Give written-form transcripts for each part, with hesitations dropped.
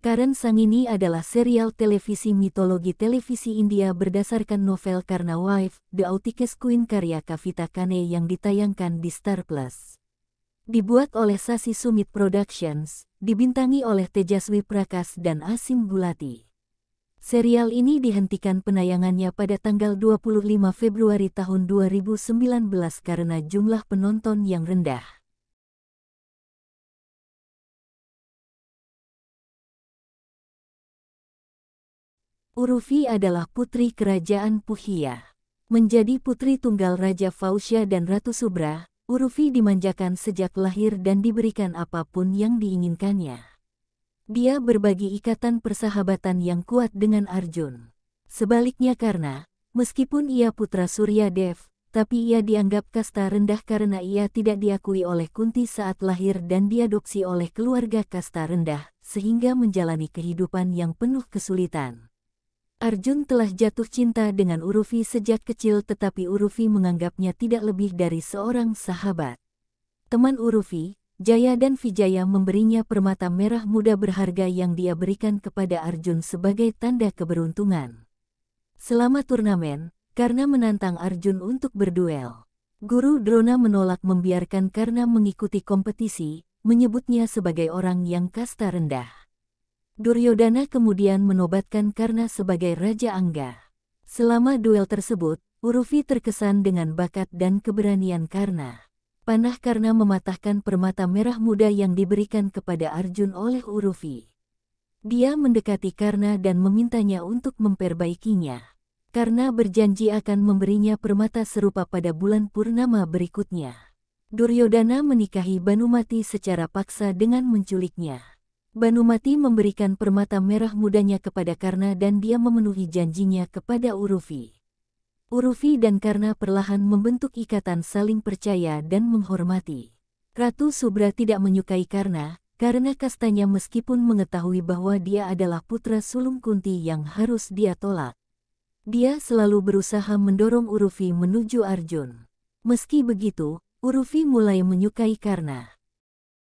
Karan Sangini adalah serial televisi mitologi televisi India berdasarkan novel Karna Wife, The Outcast Queen karya Kavita Kane yang ditayangkan di Star Plus. Dibuat oleh Sasi Sumit Productions, dibintangi oleh Tejaswi Prakash dan Asim Gulati. Serial ini dihentikan penayangannya pada tanggal 25 Februari tahun 2019 karena jumlah penonton yang rendah. Urufi adalah putri kerajaan Puhia. Menjadi putri tunggal Raja Fausya dan Ratu Subra, Urufi dimanjakan sejak lahir dan diberikan apapun yang diinginkannya. Dia berbagi ikatan persahabatan yang kuat dengan Arjun. Sebaliknya Karna, meskipun ia putra Surya Dev, tapi ia dianggap kasta rendah karena ia tidak diakui oleh Kunti saat lahir dan diadopsi oleh keluarga kasta rendah, sehingga menjalani kehidupan yang penuh kesulitan. Arjun telah jatuh cinta dengan Urufi sejak kecil tetapi Urufi menganggapnya tidak lebih dari seorang sahabat. Teman Urufi, Jaya dan Vijaya memberinya permata merah muda berharga yang dia berikan kepada Arjun sebagai tanda keberuntungan. Selama turnamen, Karna menantang Arjun untuk berduel. Guru Drona menolak membiarkan Karna mengikuti kompetisi, menyebutnya sebagai orang yang kasta rendah. Duryodhana kemudian menobatkan Karna sebagai Raja Angga. Selama duel tersebut, Urufi terkesan dengan bakat dan keberanian Karna. Panah Karna mematahkan permata merah muda yang diberikan kepada Arjun oleh Urufi. Dia mendekati Karna dan memintanya untuk memperbaikinya. Karna berjanji akan memberinya permata serupa pada bulan purnama berikutnya. Duryodhana menikahi Banumati secara paksa dengan menculiknya. Banumati memberikan permata merah mudanya kepada Karna dan dia memenuhi janjinya kepada Urufi. Urufi dan Karna perlahan membentuk ikatan saling percaya dan menghormati. Ratu Subra tidak menyukai Karna, karena kastanya meskipun mengetahui bahwa dia adalah putra sulung Kunti yang harus dia tolak. Dia selalu berusaha mendorong Urufi menuju Arjun. Meski begitu, Urufi mulai menyukai Karna.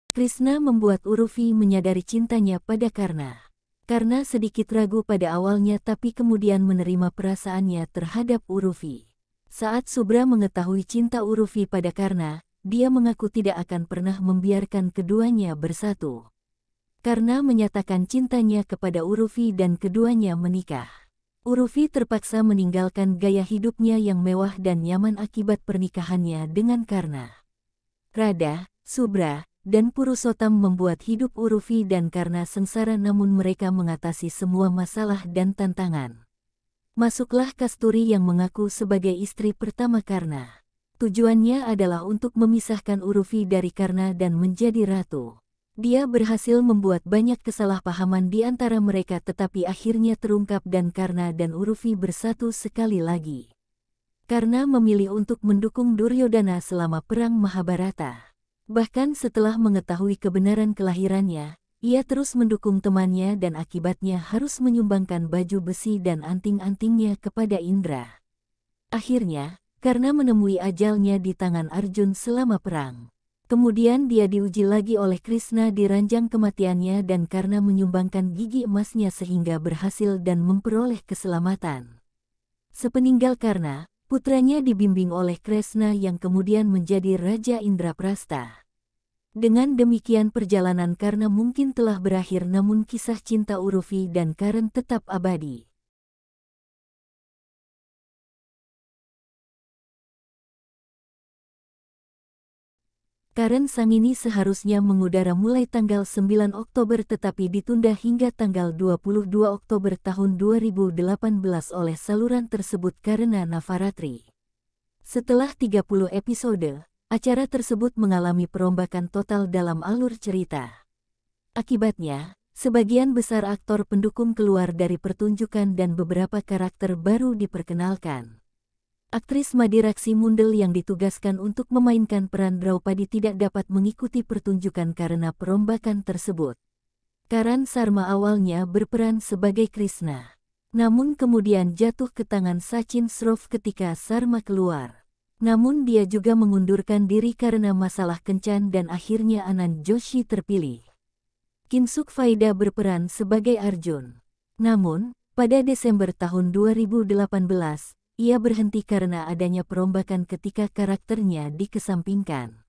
Krishna membuat Urufi menyadari cintanya pada Karna. Karna sedikit ragu pada awalnya tapi kemudian menerima perasaannya terhadap Urufi. Saat Subra mengetahui cinta Urufi pada Karna, dia mengaku tidak akan pernah membiarkan keduanya bersatu. Karna menyatakan cintanya kepada Urufi dan keduanya menikah. Urufi terpaksa meninggalkan gaya hidupnya yang mewah dan nyaman akibat pernikahannya dengan Karna. Radha, Subra, dan Purusottam membuat hidup Urufi dan Karna sengsara namun mereka mengatasi semua masalah dan tantangan. Masuklah Kasturi yang mengaku sebagai istri pertama Karna. Tujuannya adalah untuk memisahkan Urufi dari Karna dan menjadi ratu. Dia berhasil membuat banyak kesalahpahaman di antara mereka tetapi akhirnya terungkap dan Karna dan Urufi bersatu sekali lagi. Karna memilih untuk mendukung Duryodhana selama perang Mahabharata. Bahkan setelah mengetahui kebenaran kelahirannya, ia terus mendukung temannya dan akibatnya harus menyumbangkan baju besi dan anting-antingnya kepada Indra. Akhirnya, Karna menemui ajalnya di tangan Arjun selama perang. Kemudian dia diuji lagi oleh Krishna di ranjang kematiannya dan Karna menyumbangkan gigi emasnya sehingga berhasil dan memperoleh keselamatan. Sepeninggal Karna, putranya dibimbing oleh Krishna yang kemudian menjadi Raja Indraprastha. Dengan demikian perjalanan Karna mungkin telah berakhir namun kisah cinta Urufi dan Karan tetap abadi. Karan Sangini seharusnya mengudara mulai tanggal 9 Oktober tetapi ditunda hingga tanggal 22 Oktober tahun 2018 oleh saluran tersebut karena Navaratri. Setelah 30 episode, acara tersebut mengalami perombakan total dalam alur cerita. Akibatnya, sebagian besar aktor pendukung keluar dari pertunjukan dan beberapa karakter baru diperkenalkan. Aktris Madiraksi Mundel yang ditugaskan untuk memainkan peran Draupadi tidak dapat mengikuti pertunjukan karena perombakan tersebut. Karan Sharma awalnya berperan sebagai Krishna. Namun kemudian jatuh ke tangan Sachin Shroff ketika Sharma keluar. Namun dia juga mengundurkan diri karena masalah kencan dan akhirnya Anand Joshi terpilih. Kinsuk Faida berperan sebagai Arjun. Namun, pada Desember tahun 2018, ia berhenti karena adanya perombakan ketika karakternya dikesampingkan.